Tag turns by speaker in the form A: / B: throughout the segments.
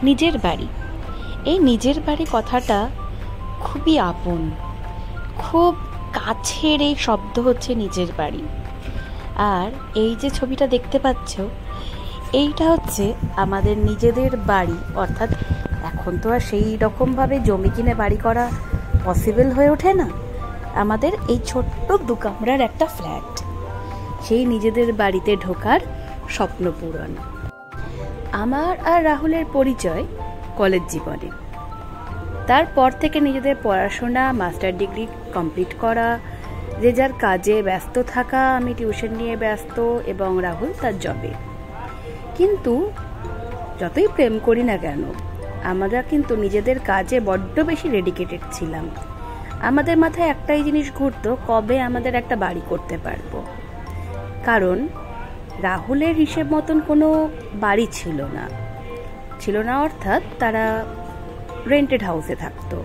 A: নিজের বাড়ি। এই নিজের বাড়ি কথাটা খুবই আপন, খুব কাছের এই শব্দ হচ্ছে নিজের বাড়ি। আর এই যে ছবিটা দেখতে পাচ্ছ, এইটা হচ্ছে আমাদের নিজেদের বাড়ি। অর্থাৎ এখন তো আর সেই রকমভাবে জমি কিনে বাড়ি করা পসিবল হয়ে ওঠে না। আমাদের এই ছোট্ট 2 কামরার একটা ফ্ল্যাট, সেই নিজেদের বাড়িতে ঢোকার স্বপ্ন পূরণ। আমার আর রাহুলের পরিচয় কলেজ জীবনে। তারপর থেকে নিজেদের পড়াশোনা, মাস্টার ডিগ্রি কমপ্লিট করা, যে যার কাজে ব্যস্ত থাকা, আমি টিউশন নিয়ে ব্যস্ত এবং রাহুল তার জবে। কিন্তু যতই প্রেম করি না কেন, আমরা কিন্তু নিজেদের কাজে বড্ড বেশি ডেডিকেটেড ছিলাম। আমাদের মাথায় একটাই জিনিস ঘুরতো, কবে আমাদের একটা বাড়ি করতে পারবো। কারণ রাহুলের হিসেব মতন কোনো বাড়ি ছিল না, অর্থাৎ তারা রেন্টেড হাউসে থাকতো।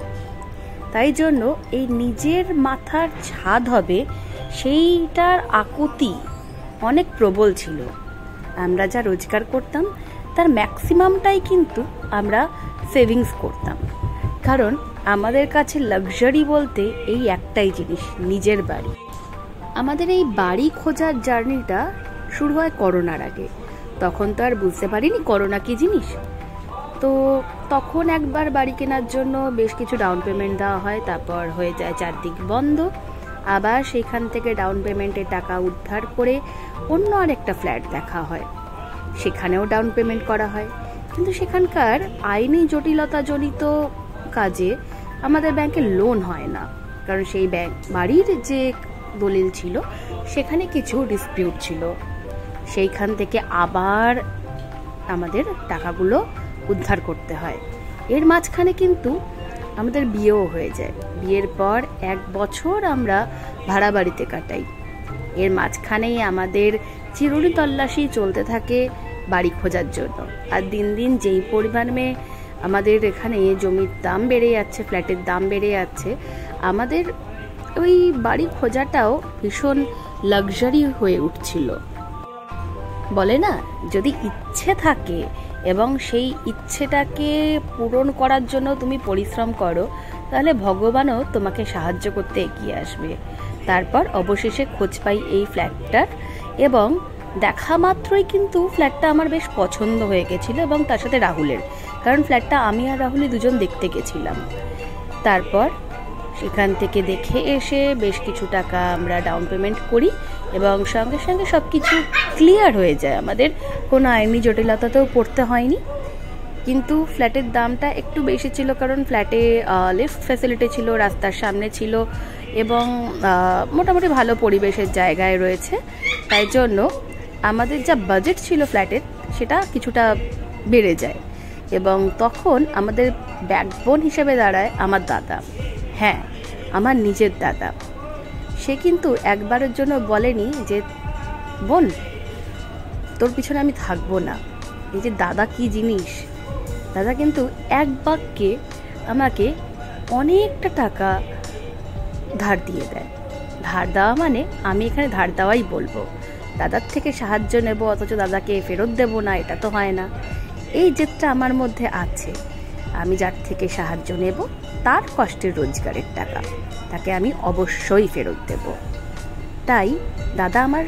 A: তাই জন্য এই নিজের মাথার ছাদ হবে সেইটার আকুতি অনেক প্রবল ছিল। আমরা যা রোজগার করতাম তার ম্যাক্সিমামটাই কিন্তু আমরা সেভিংস করতাম, কারণ আমাদের কাছে লাক্সারি বলতে এই একটাই জিনিস, নিজের বাড়ি। আমাদের এই বাড়ি খোঁজার জার্নিটা শুরু হয় করোনার আগে। তখন তো আর বুঝতে পারিনি করোনা কি জিনিস। তো তখন একবার বাড়ি কেনার জন্য বেশ কিছু ডাউন পেমেন্ট দেওয়া হয়, তারপর হয়ে যায় চারদিক বন্ধ। আবার সেইখান থেকে ডাউন পেমেন্টের টাকা উদ্ধার করে অন্য আরেকটা ফ্ল্যাট দেখা হয়, সেখানেও ডাউন পেমেন্ট করা হয়। কিন্তু সেখানকার আইনি জটিলতা জনিত কাজে আমাদের ব্যাংকে লোন হয় না, কারণ সেই বাড়ির যে দলিল ছিল সেখানে কিছু ডিসপিউট ছিল। সেইখান থেকে আবার আমাদের টাকাগুলো উদ্ধার করতে হয়। এর মাঝখানে কিন্তু আমাদের বিয়েও হয়ে যায়। বিয়ের পর 1 বছর আমরা ভাড়া বাড়িতে কাটাই। এর মাঝখানেই আমাদের চিরুনি তল্লাশি চলতে থাকে বাড়ি খোঁজার জন্য। আর দিন দিন যেই পরিমাণে আমাদের এখানে জমির দাম বেড়ে যাচ্ছে, ফ্ল্যাটের দাম বেড়ে যাচ্ছে, আমাদের ওই বাড়ি খোঁজাটাও ভীষণ লাক্সারি হয়ে উঠছিল। বলে না, যদি ইচ্ছে থাকে এবং সেই ইচ্ছেটাকে পূরণ করার জন্য তুমি পরিশ্রম করো, তাহলে ভগবানও তোমাকে সাহায্য করতে এগিয়ে আসবে। তারপর অবশেষে খোঁজ পাই এই ফ্ল্যাটটার, এবং দেখা মাত্রই কিন্তু ফ্ল্যাটটা আমার বেশ পছন্দ হয়ে গেছিলো, এবং তার সাথে রাহুলের, কারণ ফ্ল্যাটটা আমি আর রাহুলই দুজন দেখতে গেছিলাম। তারপর সেখান থেকে দেখে এসে বেশ কিছু টাকা আমরা ডাউন পেমেন্ট করি, এবং সঙ্গে সঙ্গে সব কিছু ক্লিয়ার হয়ে যায়। আমাদের কোনো আইনি জটিলতাতেও পড়তে হয়নি। কিন্তু ফ্ল্যাটের দামটা একটু বেশি ছিল, কারণ ফ্ল্যাটে লিফট ফ্যাসিলিটি ছিল, রাস্তার সামনে ছিল, এবং মোটামুটি ভালো পরিবেশের জায়গায় রয়েছে। তাই জন্য আমাদের যা বাজেট ছিল ফ্ল্যাটের, সেটা কিছুটা বেড়ে যায়। এবং তখন আমাদের ব্যাকবোন হিসেবে দাঁড়ায় আমার দাদা। হ্যাঁ, আমার নিজের দাদা। সে কিন্তু একবারের জন্য বলেনি যে বোন তোর পিছনে আমি থাকবো না। এই যে দাদা কি জিনিস, দাদা কিন্তু এক বাক্যে আমাকে অনেকটা টাকা ধার দিয়ে দেয়। ধার দেওয়া মানে আমি এখানে ধার দেওয়াই বলবো, দাদার থেকে সাহায্য নেব অথচ দাদাকে ফেরত দেব না, এটা তো হয় না। এই জেদটা আমার মধ্যে আছে। আমি যার থেকে সাহায্য নেব তার কষ্টের রোজগারের টাকা তাকে আমি অবশ্যই ফেরত দেব। তাই দাদা আমার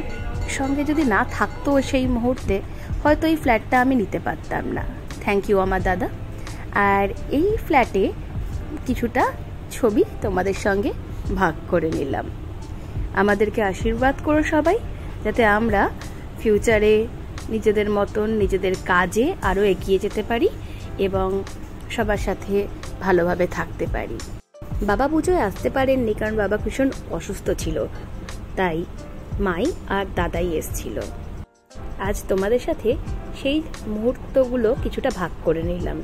A: সঙ্গে যদি না থাকতো সেই মুহূর্তে, হয়তো এই ফ্ল্যাটটা আমি নিতে পারতাম না। থ্যাংক ইউ আমার দাদা। আর এই ফ্ল্যাটে কিছুটা ছবি তোমাদের সঙ্গে ভাগ করে নিলাম। আমাদেরকে আশীর্বাদ করো সবাই, যাতে আমরা ফিউচারে নিজেদের মতন নিজেদের কাজে আরও এগিয়ে যেতে পারি এবং সবার সাথে ভালোভাবে থাকতে পারি। বাবা পুজোয় আসতে পারেননি, কারণ বাবা ভীষণ অসুস্থ ছিল, তাই মাই আর দাদাই এসছিল। আজ তোমাদের সাথে সেই মুহূর্তগুলো কিছুটা ভাগ করে নিলাম।